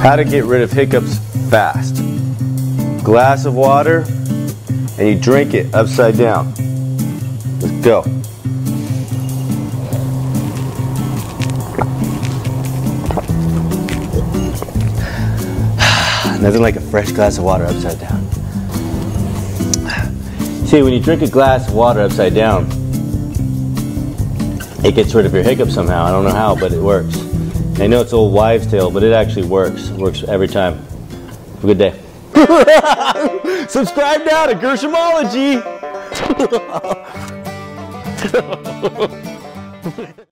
How to get rid of hiccups fast. Glass of water, and you drink it upside down. Let's go. Nothing like a fresh glass of water upside down. See, when you drink a glass of water upside down, it gets rid of your hiccups somehow. I don't know how, but it works. I know it's old wives' tale, but it actually works. It works every time. Have a good day. Subscribe now to Gershom-ology.